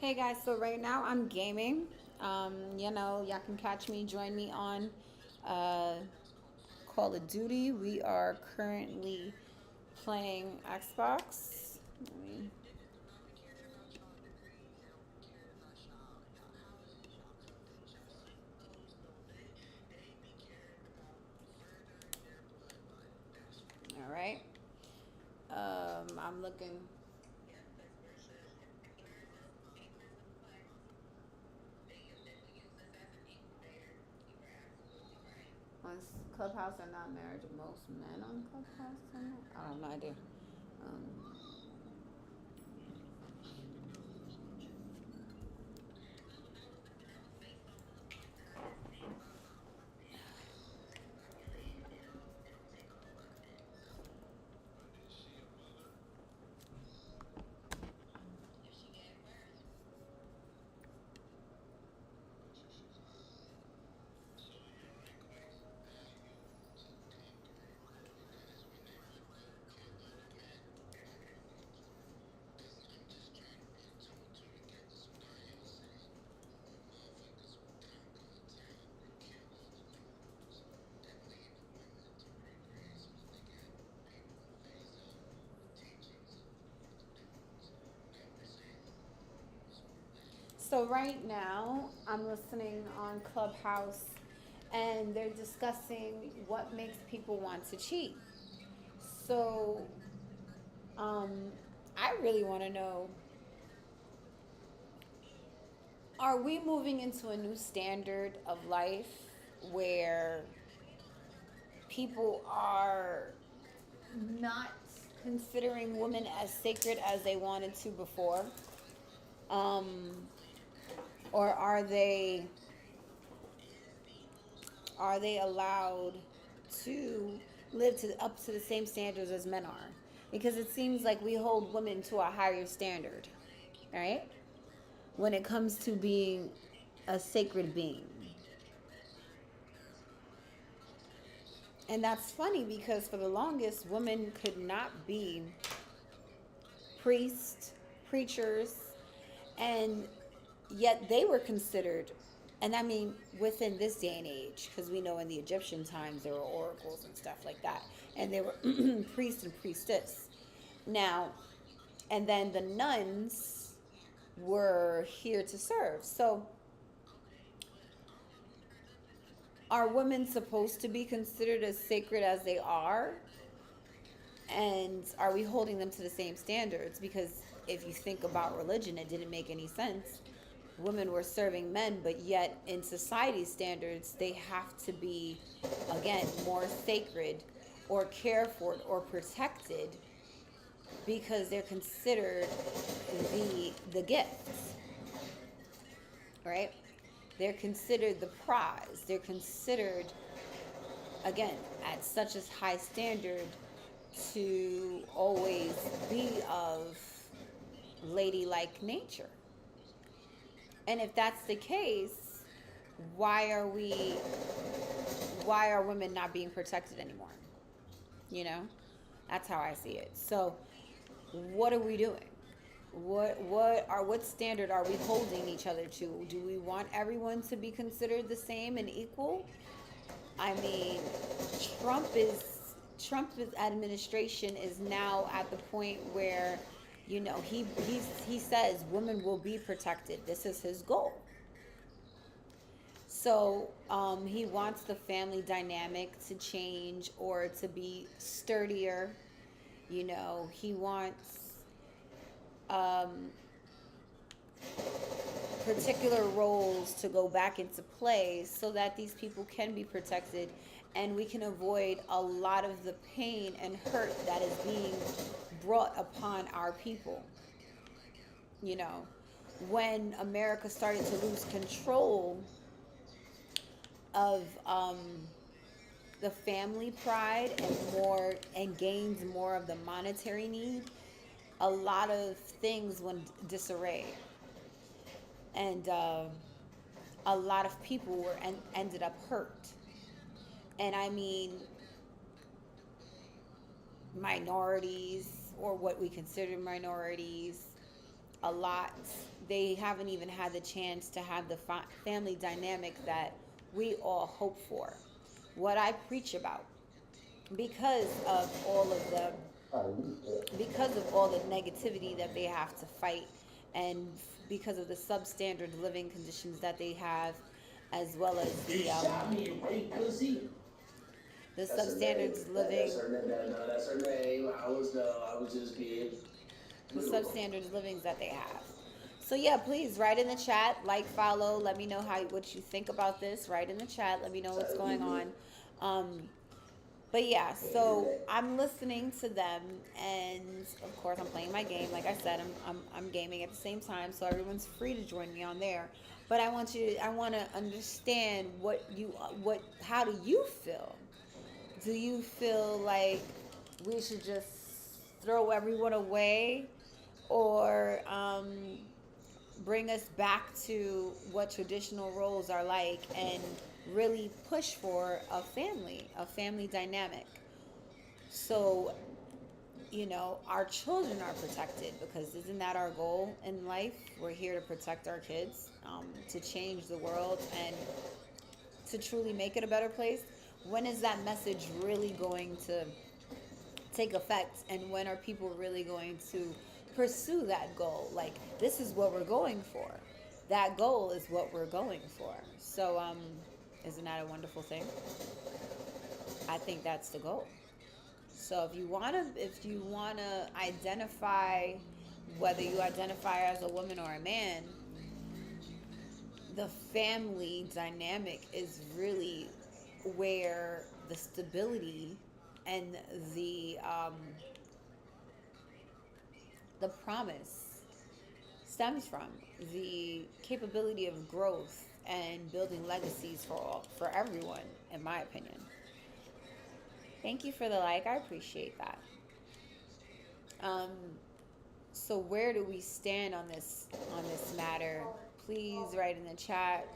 Hey guys, so right now I'm gaming. Y'all can catch me, join me on uh, Call of Duty. We are currently playing Xbox. All right. I'm looking. On Clubhouse are not married. Most men on Clubhouse are not. I have no idea. Um, So right now, I'm listening on Clubhouse, and they're discussing what makes people want to cheat. So, um, I really want to know: are we moving into a new standard of life where people are not considering women as sacred as they wanted to before? Um, or are they allowed to live to up to the same standards as men are? Because it seems like we hold women to a higher standard, right? When it comes to being a sacred being. And that's funny because for the longest, women could not be priests, preachers, and yet they were considered. And I mean, within this day and age, because we know in the Egyptian times there were oracles and stuff like that, and they were priests and priestess. Now, and then the nuns were here to serve. So, are women supposed to be considered as sacred as they are? And are we holding them to the same standards? Because if you think about religion, it didn't make any sense. Women were serving men, but yet in society's standards, they have to be, again, more sacred or cared for or protected because they're considered the gift, right? They're considered the prize. They're considered, again, at such a high standard to always be of ladylike nature. And if that's the case, why are we why are women not being protected anymore? You know? That's how I see it. So, what are we doing? What standard are we holding each other to? Do we want everyone to be considered the same and equal? I mean, Trump's administration is now at the point where, he says women will be protected. This is his goal. So he wants the family dynamic to change or to be sturdier. He wants particular roles to go back into play so that these people can be protected and we can avoid a lot of the pain and hurt that is being brought upon our people. You know, when America started to lose control of the family pride and gains more of the monetary need, a lot of things went disarray, and a lot of people ended up hurt. And I mean, minorities or what we consider minorities, a lot. They haven't even had the chance to have the family dynamic that we all hope for. What I preach about, because of all of the because of all the negativity that they have to fight, and because of the substandard living conditions that they have, as well as the substandards living that's her name. I was just being the substandards livings that they have. So yeah, please write in the chat, like, follow. Let me know what you think about this. Write in the chat. Let me know what's going on. But yeah, so I'm listening to them, and of course I'm playing my game. Like I said, I'm gaming at the same time, so everyone's free to join me on there. But I want to understand how do you feel? Do you feel like we should just throw everyone away, or bring us back to what traditional roles are like, and really push for a family dynamic? So, our children are protected, because isn't that our goal in life? We're here to protect our kids, to change the world, and to truly make it a better place. When is that message really going to take effect, and when are people really going to pursue that goal? Like, this is what we're going for. That goal is what we're going for. So isn't that a wonderful thing? I think that's the goal. So if you want to identify, whether you identify as a woman or a man, the family dynamic is really where the stability and the promise stems from, the capability of growth and building legacies for everyone, in my opinion. Thank you for the like. I appreciate that. Um, so where do we stand on this matter? Please write in the chat.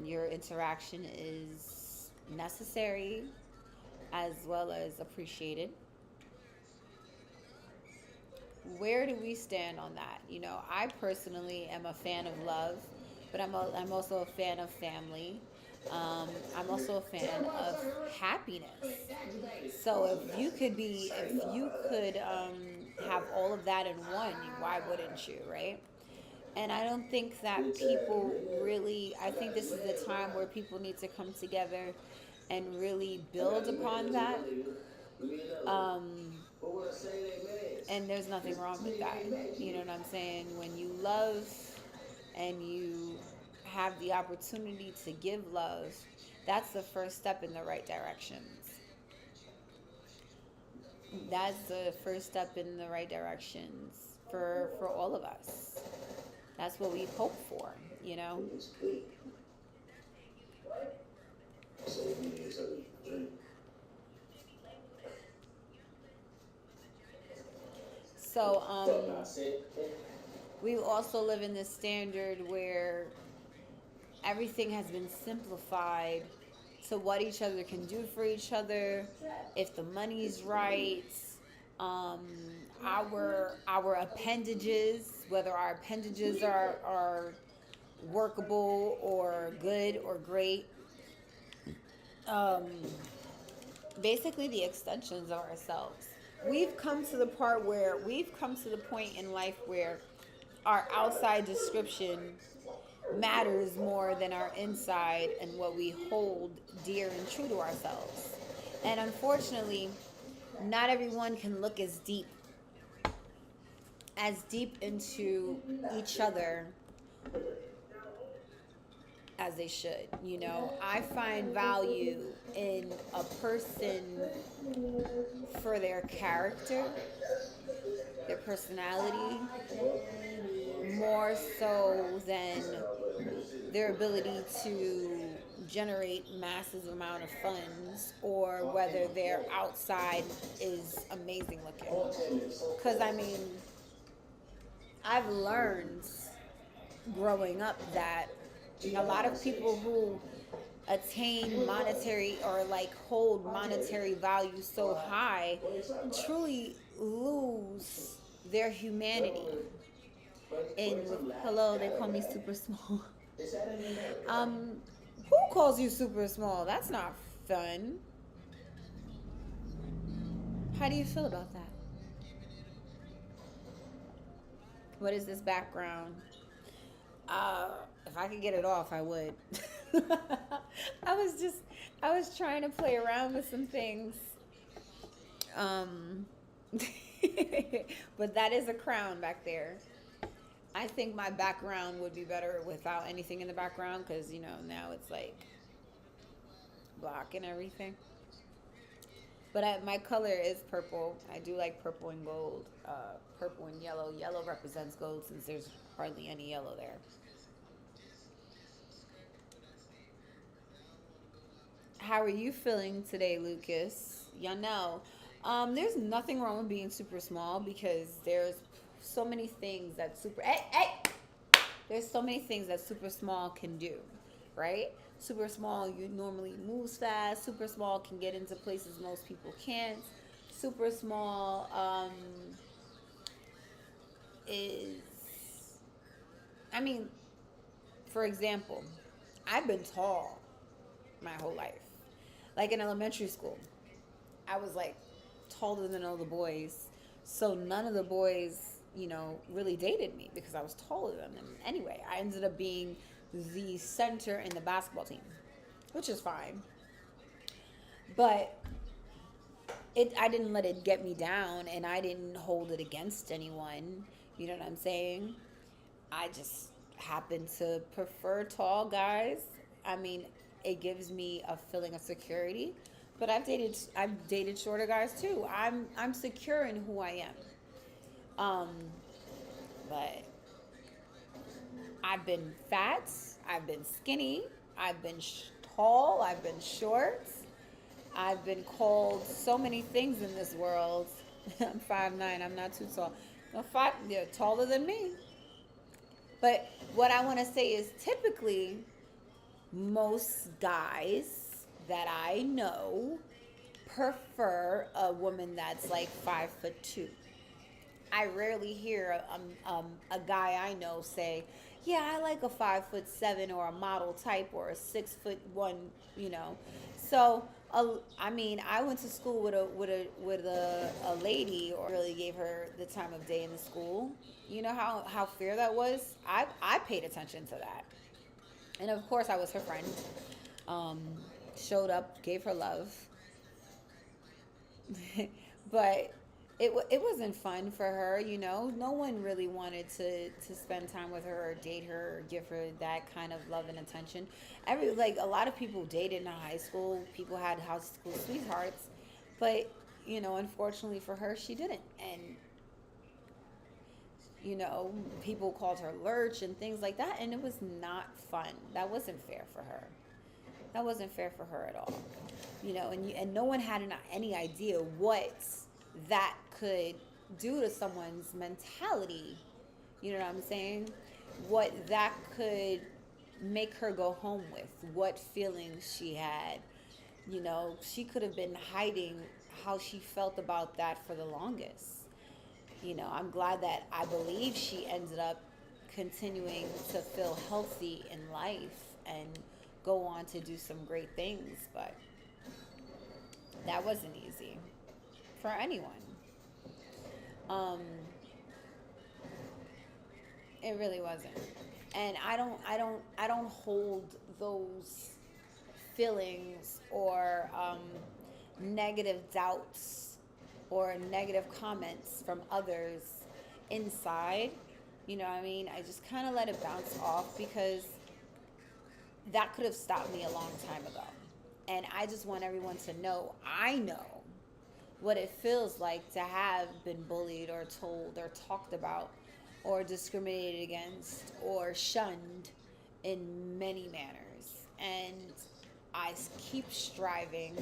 Your interaction is necessary as well as appreciated. Where do we stand on that? I personally am a fan of love, but I'm also a fan of family. I'm also a fan of happiness. So if you could have all of that in one, why wouldn't you, right? And I don't think that people really, I think this is the time where people need to come together and really build upon that. Um, and there's nothing wrong with that. You know what I'm saying? When you love and you have the opportunity to give love, that's the first step in the right directions. That's the first step in the right directions for all of us. That's what we hope for. So we also live in this standard where everything has been simplified to what each other can do for each other, if the money's right, um, our appendages, whether our appendages are workable or good or great. Um, Basically the extensions of ourselves. We've come to the point in life where our outside description matters more than our inside and what we hold dear and true to ourselves. And unfortunately, not everyone can look as deep into each other as they should. I find value in a person for their character, their personality, more so than their ability to generate massive amount of funds, or whether their outside is amazing looking. Because I've learned growing up that a lot of people who attain monetary, or like hold monetary value so high, truly lose their humanity. in with hello, they call me super small. um, who calls you super small? That's not fun. How do you feel about that? What is this background? Uh, if I could get it off, I would. I was just, I was trying to play around with some things. Um, but that is a crown back there. I think my background would be better without anything in the background because, now it's like black and everything. But my color is purple. I do like purple and gold. Purple and yellow. Yellow represents gold since there's hardly any yellow there. How are you feeling today, Lucas? Y'all know. There's nothing wrong with being super small because there's so many things that super. Hey, hey! There's so many things that super small can do, right? Super small, you normally moves fast. Super small can get into places most people can't. Super small is, I mean, for example, I've been tall my whole life. Like in elementary school, I was like taller than all the boys. So none of the boys, really dated me because I was taller than them. Anyway, I ended up being the center in the basketball team, which is fine. But I didn't let it get me down and I didn't hold it against anyone. You know what I'm saying? I just happen to prefer tall guys. I mean, it gives me a feeling of security. But I've dated shorter guys too. I'm secure in who I am. But I've been fat, I've been skinny, I've been tall, I've been short. I've been called so many things in this world. I'm 5'9". I'm not too tall. No, they're taller than me. But what I want to say is typically most guys that I know prefer a woman that's like 5'2". I rarely hear a guy I know say, "Yeah, I like a 5'7" or a model type or a 6'1". You know, so I mean, I went to school with a lady, or really gave her the time of day in the school. You know how fair that was. I paid attention to that, and of course I was her friend. Um, Showed up, gave her love, but it wasn't fun for her. No one really wanted to spend time with her or date her or give her that kind of love and attention. A lot of people dated in high school. People had high school sweethearts, but unfortunately for her, she didn't. And people called her lurch and things like that, and it was not fun. That wasn't fair for her. That wasn't fair for her at all. And no one had any idea what that could do to someone's mentality. You know what I'm saying? What that could make her go home with, what feelings she had. She could have been hiding how she felt about that for the longest. I'm glad that I believe she ended up continuing to feel healthy in life and go on to do some great things, but that wasn't easy for anyone. Um, it really wasn't. And I don't hold those feelings or negative doubts or negative comments from others inside. You know what I mean? I just kind of let it bounce off because that could have stopped me a long time ago. And I just want everyone to know, I know what it feels like to have been bullied or told or talked about or discriminated against or shunned in many manners. And I keep striving.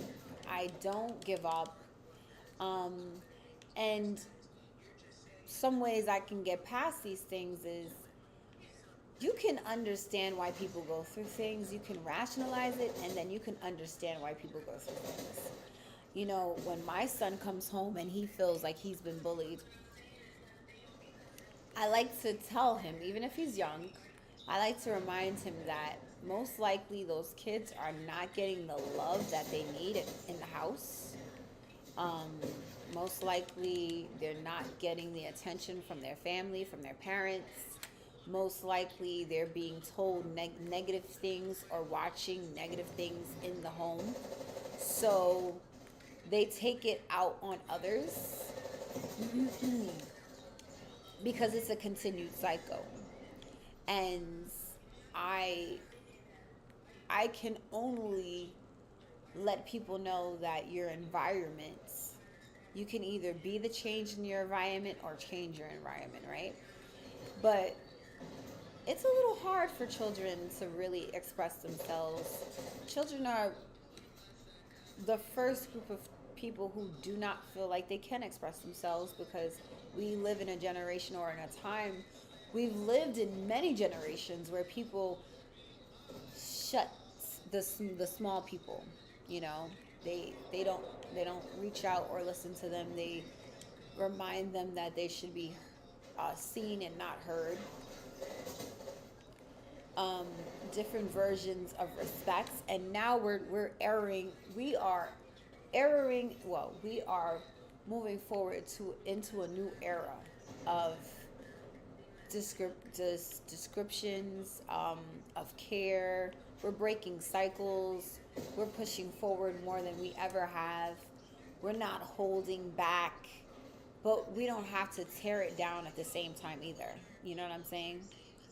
I don't give up. Um, and some ways I can get past these things is you can understand why people go through things. You can rationalize it, and then you can understand why people go through things. When my son comes home and he feels like he's been bullied, I like to tell him, even if he's young, I like to remind him that most likely those kids are not getting the love that they need in the house. Um, Most likely they're not getting the attention from their family, from their parents. Most likely they're being told negative things or watching negative things in the home. So they take it out on others because it's a continued cycle. And I I can only let people know that your environment, you can either be the change in your environment or change your environment, right? But it's a little hard for children to really express themselves. Children are the first group of people who do not feel like they can express themselves because we live in a generation or in a time, we've lived in many generations where people shut the small people, you know. They don't reach out or listen to them. They remind them that they should be seen and not heard. um, Different versions of respects, and now we're erring. We are erring. Well, we are moving forward to into a new era of descriptions of care. We're breaking cycles. We're pushing forward more than we ever have. We're not holding back, but we don't have to tear it down at the same time either. You know what I'm saying?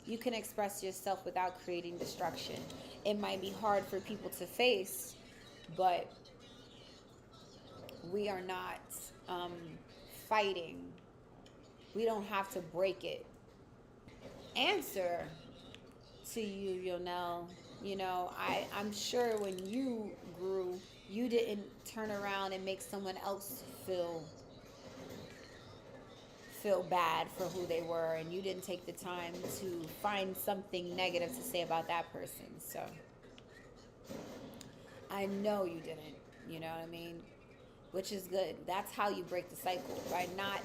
You can express yourself without creating destruction. It might be hard for people to face, but we are not fighting. We don't have to break it. Answer to you, Yonel. You know, I'm sure when you grew, you didn't turn around and make someone else feel bad for who they were, and you didn't take the time to find something negative to say about that person. So I know you didn't, you know what I mean? Which is good. That's how you break the cycle, by not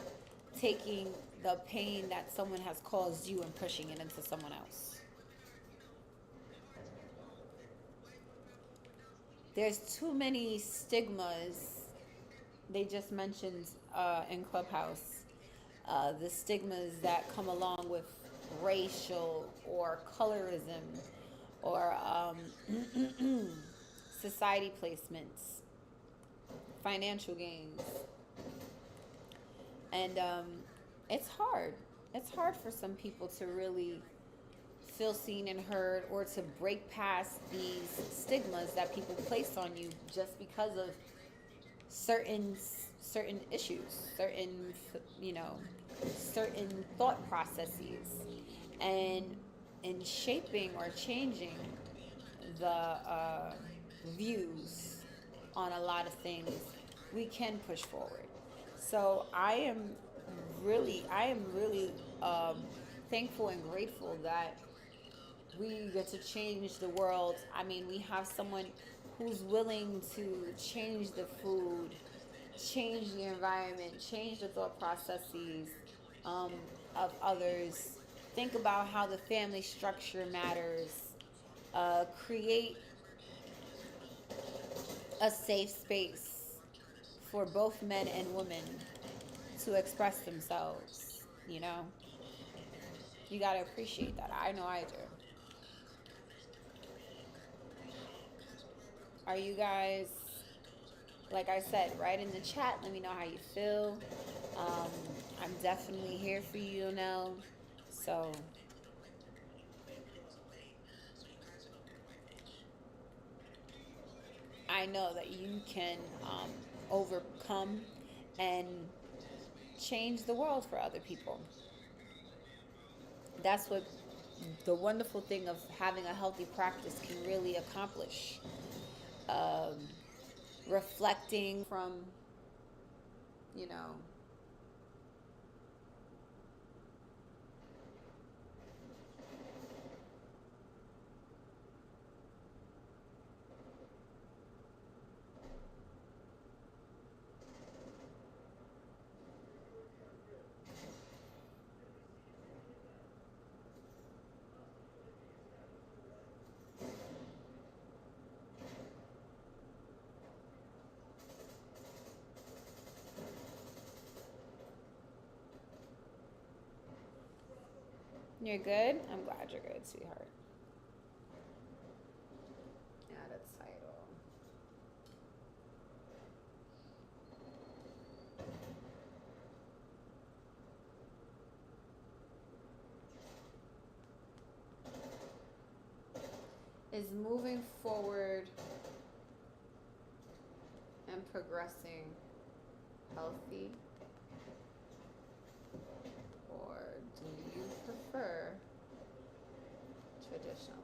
taking the pain that someone has caused you and pushing it into someone else. There's too many stigmas. They just mentioned in Clubhouse the stigmas that come along with racial or colorism or society placements, financial gains, and it's hard. It's hard for some people to really feel seen and heard, or to break past these stigmas that people place on you just because of certain certain issues, certain, you know, certain thought processes, and in shaping or changing the views on a lot of things, we can push forward. So I am really thankful and grateful that we get to change the world. I mean, we have someone who's willing to change the food, change the environment, change the thought processes um, of others. Think about how the family structure matters. Create a safe space for both men and women to express themselves. You know, you got to appreciate that. I know I do. Are you guys, like I said, write in the chat. Let me know how you feel. Um, I'm definitely here for you now. So I know that you can overcome and change the world for other people. That's what the wonderful thing of having a healthy practice can really accomplish. Um, Reflecting from, you know, You're good? I'm glad you're good, sweetheart. Add a title. Is moving forward and progressing healthy, or do you prefer traditional?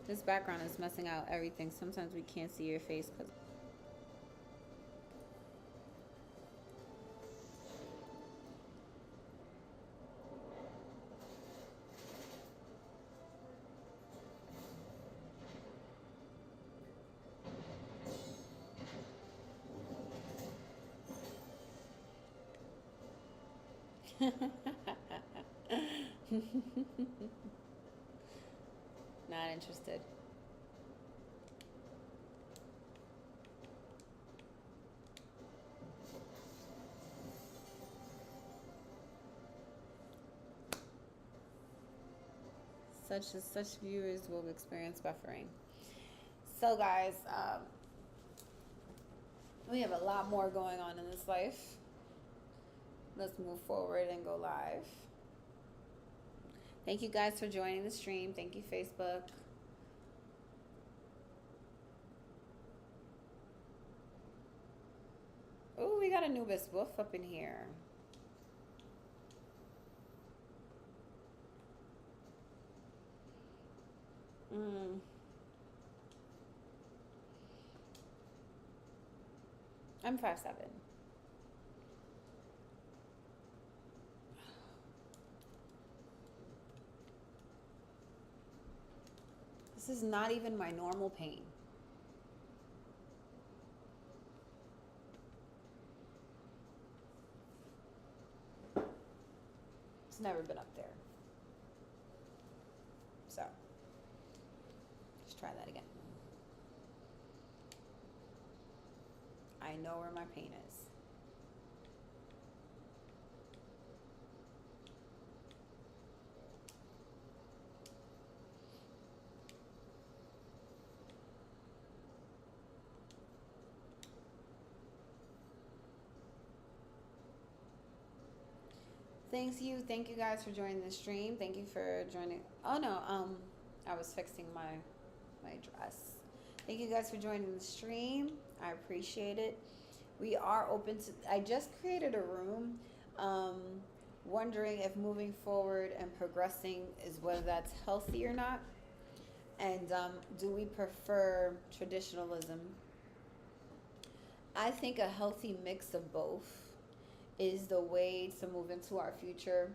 This background is messing out everything. Sometimes we can't see your face because. Not interested. Such viewers will experience buffering. So, guys, we have a lot more going on in this life. Let's move forward and go live. Thank you guys for joining the stream. Thank you, Facebook. Oh, we got Anubis Wolf up in here. I'm 5'7". This is not even my normal pain. It's never been up there. So, let's try that again. I know where my pain is. Thank you guys for joining the stream. Thank you for joining. Oh no, I was fixing my dress. Thank you guys for joining the stream. I appreciate it. We are open to. I just created a room, wondering if moving forward and progressing is whether that's healthy or not, and do we prefer traditionalism? I think a healthy mix of both is the way to move into our future.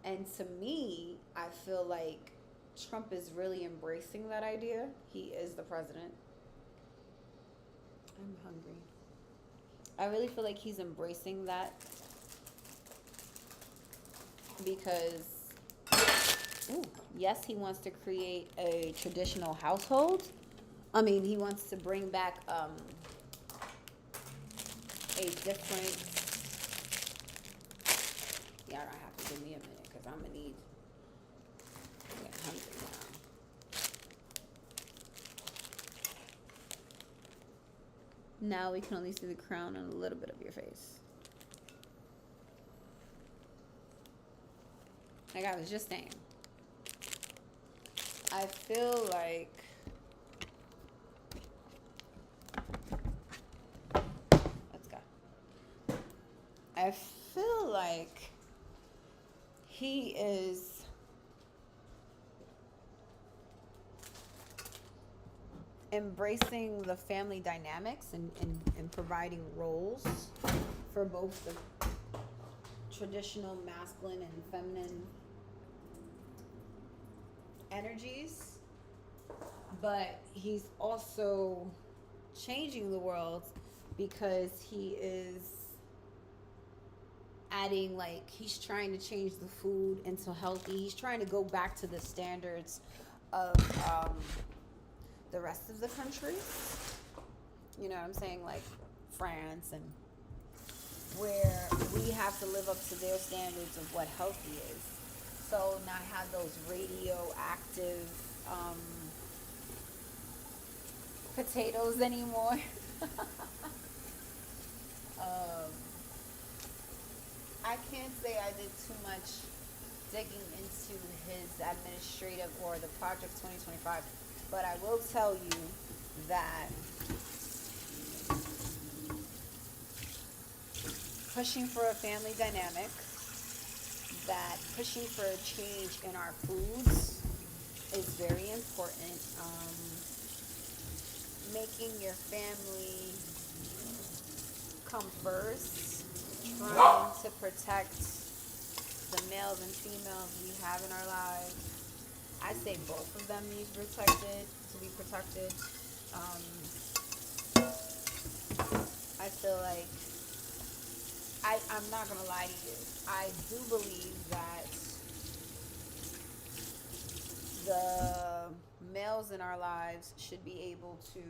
And to me, I feel like Trump is really embracing that idea. He is the president. I'm hungry. I really feel like he's embracing that because, yes, he wants to create a traditional household. I mean, he wants to bring back a different. Y'all gonna have to give me a minute because I'm gonna need. I'm getting hungry now. Now we can only see the crown and a little bit of your face. Like I was just saying, I feel like let's go. I feel like he is embracing the family dynamics and providing roles for both the traditional masculine and feminine energies, but he's also changing the world because he is adding, like, he's trying to change the food into healthy. He's trying to go back to the standards of the rest of the countries. You know what I'm saying? Like France, and where we have to live up to their standards of what healthy is. So not have those radioactive potatoes anymore. um, I can't say I did too much digging into his administrative or the Project 2025, but I will tell you that pushing for a family dynamic, that pushing for a change in our foods is very important. Making your family come first, trying to protect the males and females we have in our lives. I say both of them need to be protected. I feel like I'm not gonna lie to you. I do believe that the males in our lives should be able to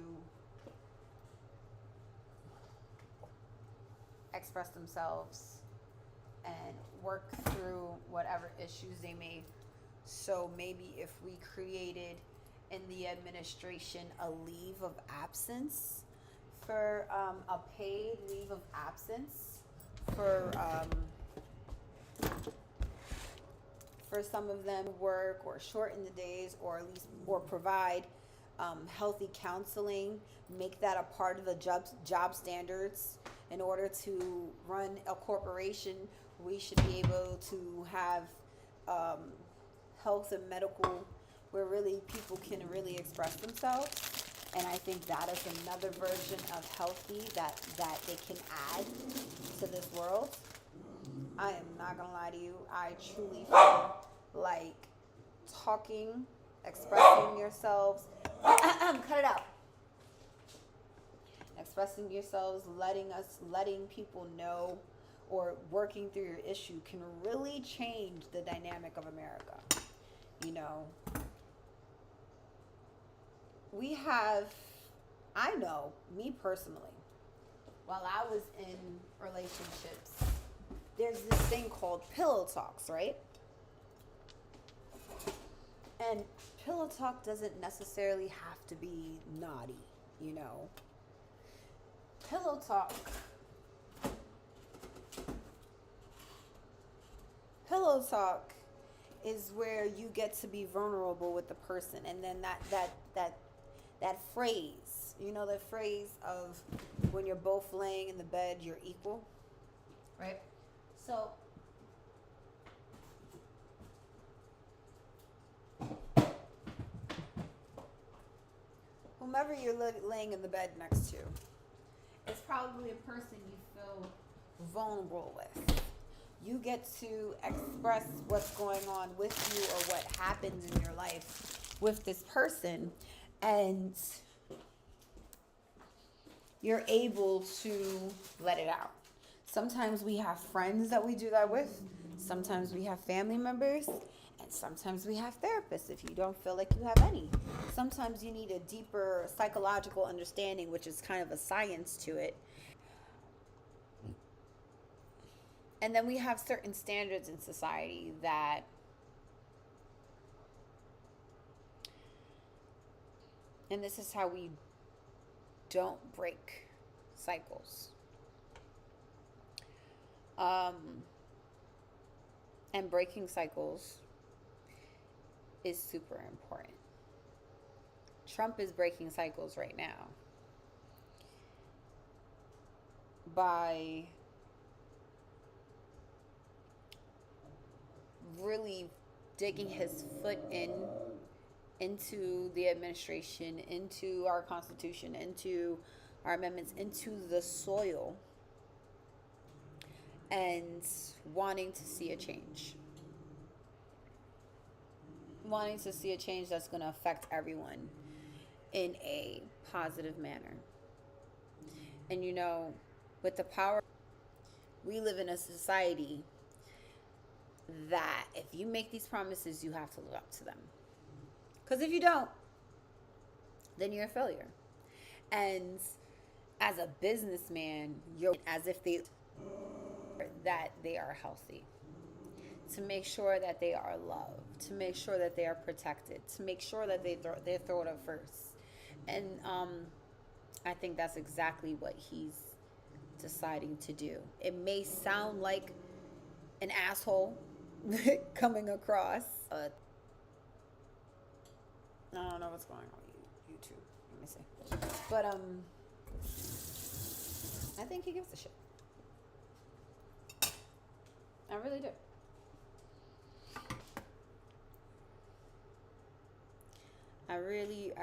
express themselves and work through whatever issues they may. So maybe if we created in the administration a leave of absence for a paid leave of absence for some of them work, or shorten the days, or at least, or provide healthy counseling, make that a part of the job standards. In order to run a corporation, we should be able to have health and medical, where really people can really express themselves. And I think that is another version of healthy that they can add to this world. I am not gonna lie to you. I truly feel like talking, expressing yourselves, cut it out. Expressing yourselves, letting people know, or working through your issue can really change the dynamic of America. You know, I know, me personally, while I was in relationships, there's this thing called pillow talks, right? And pillow talk doesn't necessarily have to be naughty, you know. Pillow talk is where you get to be vulnerable with the person, and then that phrase, you know, the phrase of when you're both laying in the bed, you're equal, right? So whomever you're laying in the bed next to is probably a person you feel vulnerable with. You get to express what's going on with you, or what happens in your life with this person, and you're able to let it out. Sometimes we have friends that we do that with. Sometimes we have family members. And sometimes we have therapists if you don't feel like you have any. Sometimes you need a deeper psychological understanding, which is kind of a science to it. And then we have certain standards in society that and this is how we don't break cycles. And breaking cycles is super important. Trump is breaking cycles right now by really digging his foot into the administration, into our Constitution, into our amendments, into the soil, and wanting to see a change. Wanting to see a change that's going to affect everyone in a positive manner. And you know, with the power we live in a society that if you make these promises, you have to live up to them. Because if you don't, then you're a failure. And as a businessman, you're as if they are healthy, to make sure that they are loved, to make sure that they are protected, to make sure that they're thought of first. And I think that's exactly what he's deciding to do. It may sound like an asshole coming across. I don't know what's going on with YouTube. Let me see. But I think he gives a shit. I really do. I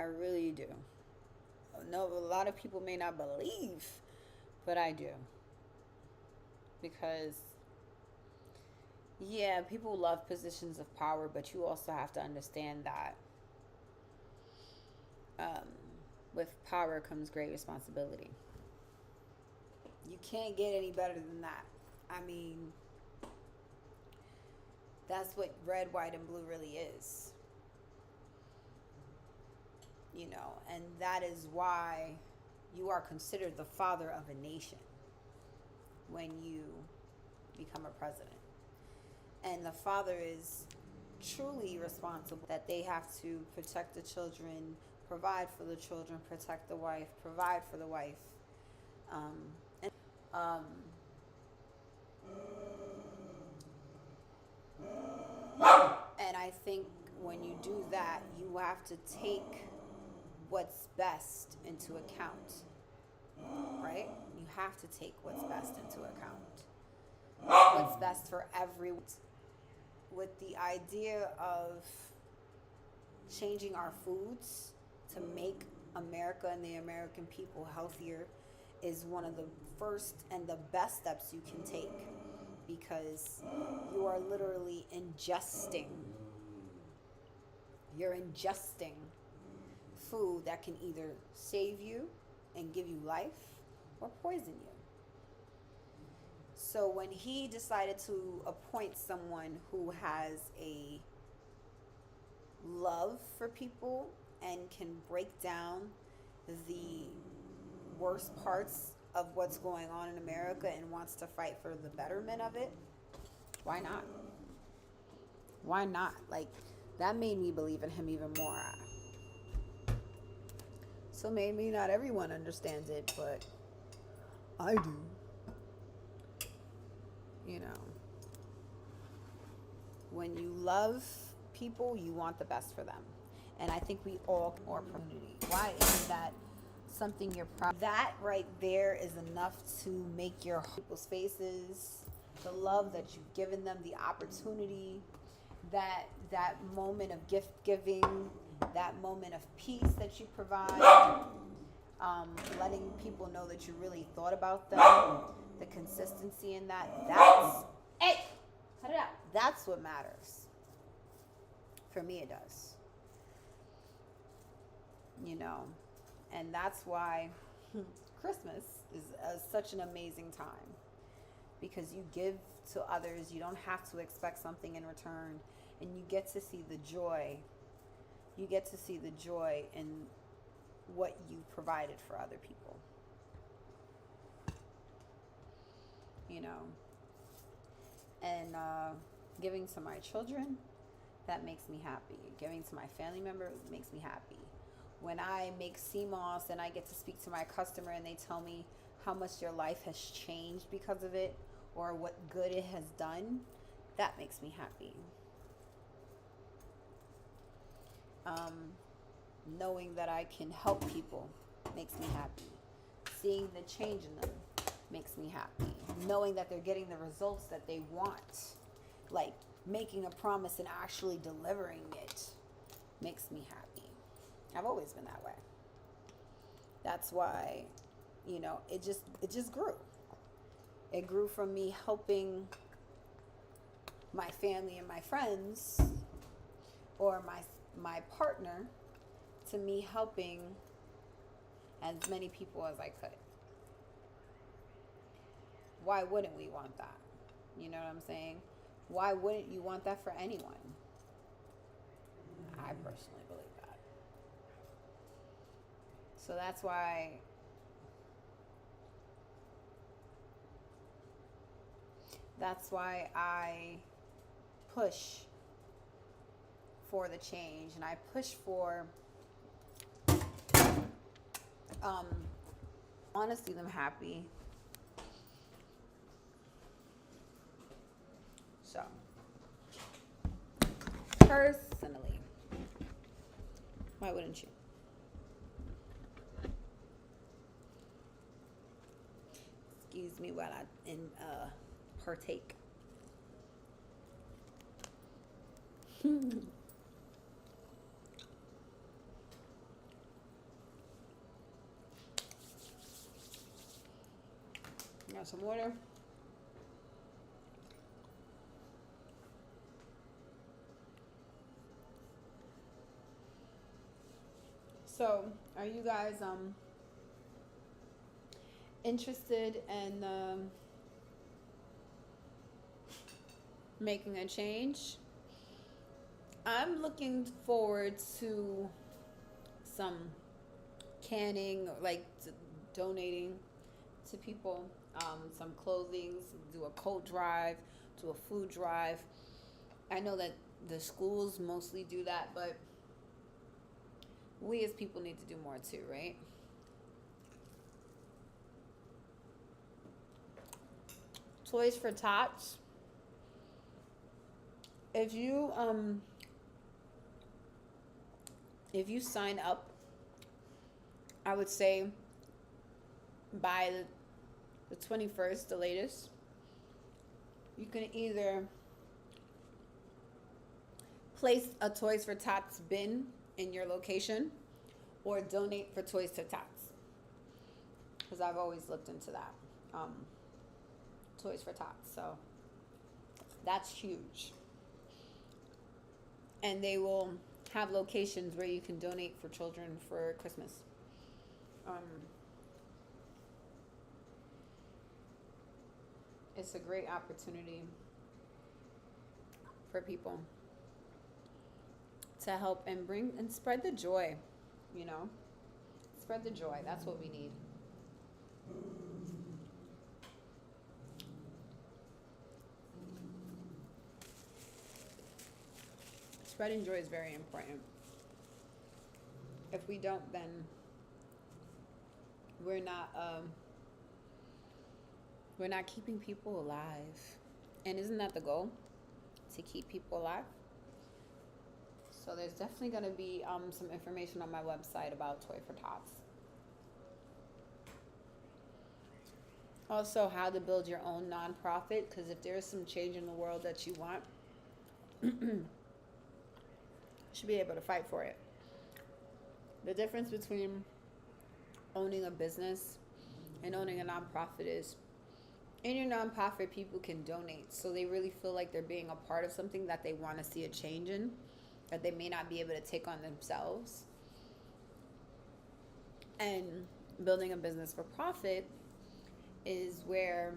really do. No, a lot of people may not believe, but I do. Because, yeah, people love positions of power, but you also have to understand that with power comes great responsibility. You can't get any better than that. I mean, that's what red, white, and blue really is. You know, and that is why you are considered the father of a nation when you become a president. And the father is truly responsible that they have to protect the children, provide for the children, protect the wife, provide for the wife. And I think when you do that, you have to take what's best into account, right? You have to take what's best into account. What's best for everyone. With the idea of changing our foods to make America and the American people healthier is one of the first and the best steps you can take, because you are literally ingesting. You're ingesting food that can either save you and give you life or poison you. So when he decided to appoint someone who has a love for people and can break down the worst parts of what's going on in America and wants to fight for the betterment of it, why not? Why not? Like, that made me believe in him even more. So maybe not everyone understands it, but I do. You know, when you love people, you want the best for them. And I think we all more opportunity. Why isn't that something you're proud of? That right there is enough to make your people's faces, the love that you've given them, the opportunity, that moment of gift giving, that moment of peace that you provide, letting people know that you really thought about them, the consistency in that's what matters. For me, it does. You know, and that's why Christmas is such an amazing time, because you give to others. You don't have to expect something in return, and you get to see the joy. You get to see the joy in what you provided for other people. You know, and giving to my children, that makes me happy. Giving to my family member makes me happy. When I make CMOS and I get to speak to my customer and they tell me how much their life has changed because of it, or what good it has done, that makes me happy. Knowing that I can help people makes me happy. Seeing the change in them makes me happy. Knowing that they're getting the results that they want, like making a promise and actually delivering it, makes me happy. I've always been that way. That's why, you know, it just grew. It grew from me helping my family and my friends, or my partner, to me helping as many people as I could. Why wouldn't we want that? You know what I'm saying? Why wouldn't you want that for anyone? I personally believe that. So that's why I push for the change, and I push for um want to see them happy. So personally, why wouldn't you? Excuse me while I partake. Got some water. So, are you guys interested in making a change? I'm looking forward to some canning, like donating to people some clothing, do a coat drive, do a food drive. I know that the schools mostly do that, but we as people need to do more too, right? Toys for Tots. If you if you sign up, I would say by the 21st, the latest, you can either place a Toys for Tots bin in your location or donate for Toys for Tots. Because I've always looked into that. Toys for Tots. So that's huge. And they will have locations where you can donate for children for Christmas. It's a great opportunity for people to help and bring and spread the joy, you know? Spread the joy. That's what we need. Spreading joy is very important. If we don't, then we're not we're not keeping people alive. And isn't that the goal? To keep people alive? So there's definitely going to be some information on my website about Toy for Tots. Also, how to build your own nonprofit, because if there's some change in the world that you want, you should be able to fight for it. The difference between owning a business and owning a nonprofit is in your nonprofit, people can donate. So they really feel like they're being a part of something that they want to see a change in, that they may not be able to take on themselves. And building a business for profit is where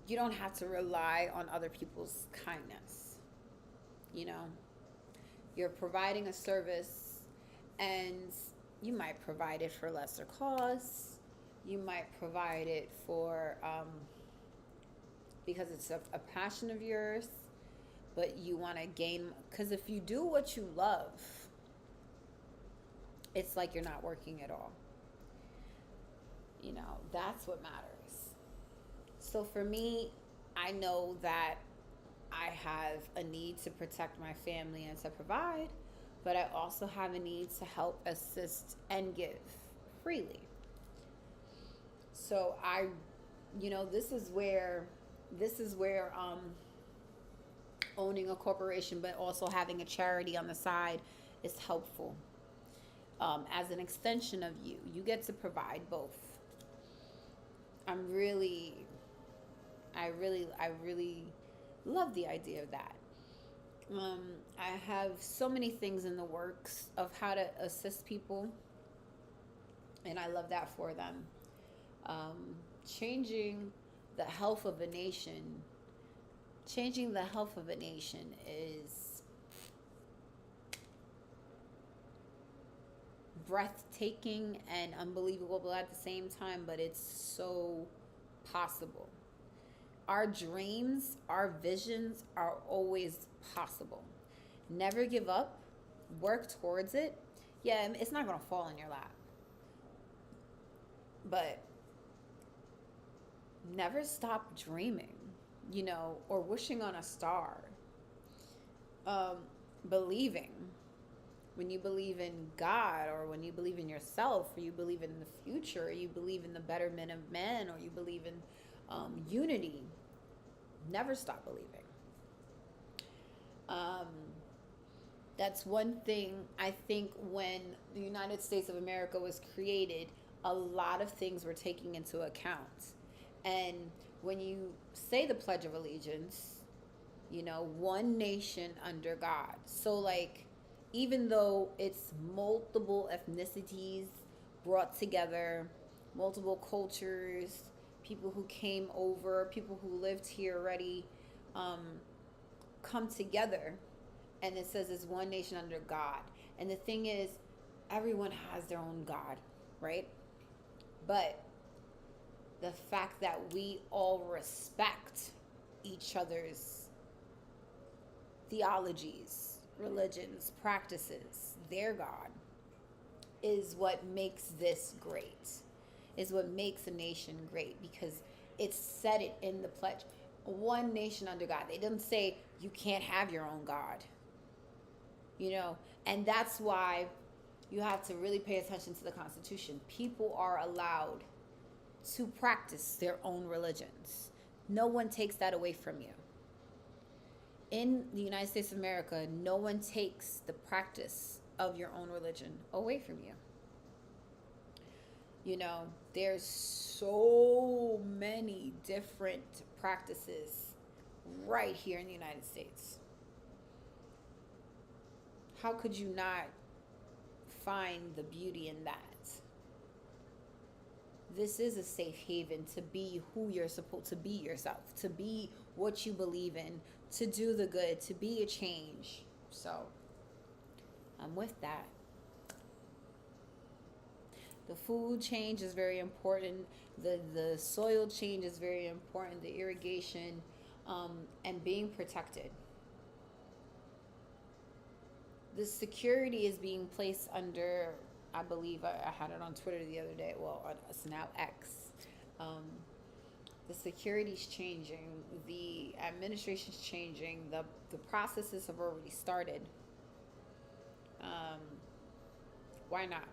you don't have to rely on other people's kindness. You know, you're providing a service and you might provide it for lesser costs. You might provide it for because it's a passion of yours, but you want to gain, because if you do what you love, it's like you're not working at all. You know, that's what matters. So for me, I know that I have a need to protect my family and to provide, but I also have a need to help, assist, and give freely. So this is where owning a corporation, but also having a charity on the side is helpful. As an extension of you, you get to provide both. I really love the idea of that. I have so many things in the works of how to assist people, and I love that for them. Changing the health of a nation, changing the health of a nation is breathtaking and unbelievable at the same time, but it's so possible. Our dreams, our visions are always possible. Never give up, work towards it. Yeah, it's not going to fall in your lap, but never stop dreaming, or wishing on a star. Um, Believing. When you believe in God, or when you believe in yourself, or you believe in the future, or you believe in the betterment of men, or you believe in unity, never stop believing. Um, that's one thing. I think when the United States of America was created, a lot of things were taken into account. And when you say the Pledge of Allegiance, one nation under God. So, like, even though it's multiple ethnicities brought together, multiple cultures, people who came over, people who lived here already, um, come together, and it says it's one nation under God. And the thing is, everyone has their own God, right? But the fact that we all respect each other's theologies, religions, practices, their God, is what makes this great, is what makes a nation great, because it said it in the pledge. One nation under God. They didn't say you can't have your own God. And that's why you have to really pay attention to the Constitution. People are allowed to practice their own religions. No one takes that away from you. In the United States of America, no one takes the practice of your own religion away from you. There's so many different practices right here in the United States. How could you not find the beauty in that? This is a safe haven to be who you're supposed to be, yourself, to be what you believe in, to do the good, to be a change. So I'm with that. The food change is very important. The soil change is very important. The irrigation, and being protected. The security is being placed under, I believe, I had it on Twitter the other day. Well, it's now X. The security's changing. The administration's changing. The processes have already started. Why not?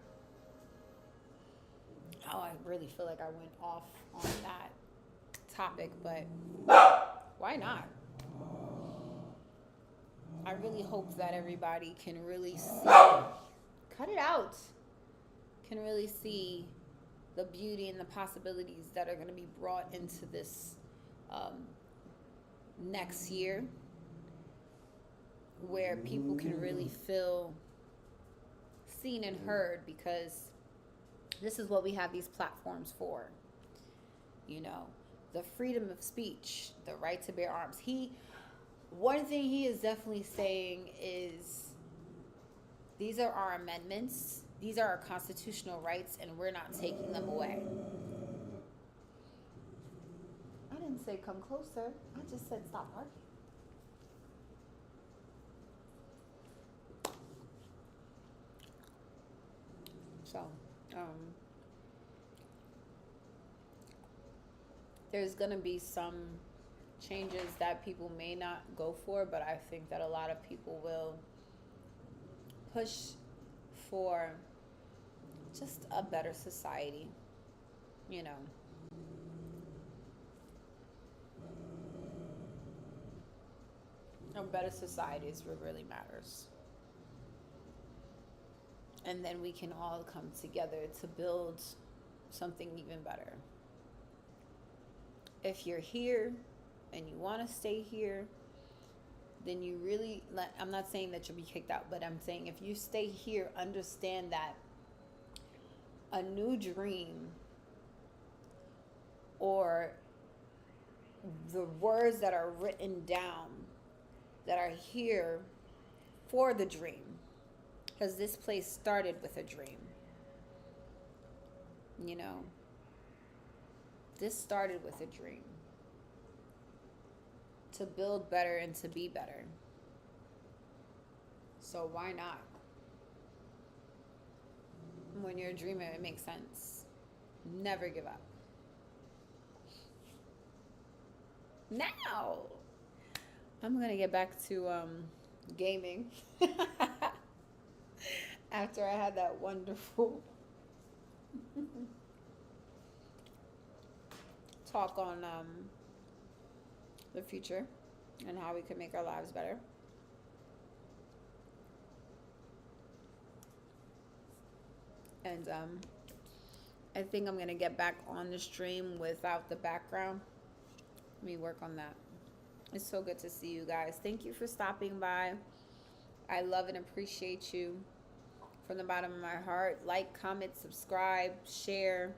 Oh, I really feel like I went off on that topic, but why not? I really hope that everybody can really see, cut it out, can really see the beauty and the possibilities that are going to be brought into this next year, where people can really feel seen and heard, because this is what we have these platforms for. The freedom of speech, the right to bear arms. One thing he is definitely saying is, these are our amendments, these are our constitutional rights, and we're not taking them away. I didn't say come closer, I just said stop arguing. So, there's going to be some changes that people may not go for, but I think that a lot of people will push for just a better society, A better society is what really matters. And then we can all come together to build something even better. If you're here and you want to stay here, then you really, I'm not saying that you'll be kicked out, but I'm saying if you stay here, understand that a new dream or the words that are written down that are here for the dream. Because this place started with a dream. You know, this started with a dream to build better and to be better. So why not? When you're a dreamer, it makes sense. Never give up. Now, I'm going to get back to gaming. After I had that wonderful talk on the future and how we can make our lives better. And I think I'm going to get back on the stream without the background. Let me work on that. It's so good to see you guys. Thank you for stopping by. I love and appreciate you from the bottom of my heart. Like, comment, subscribe, share.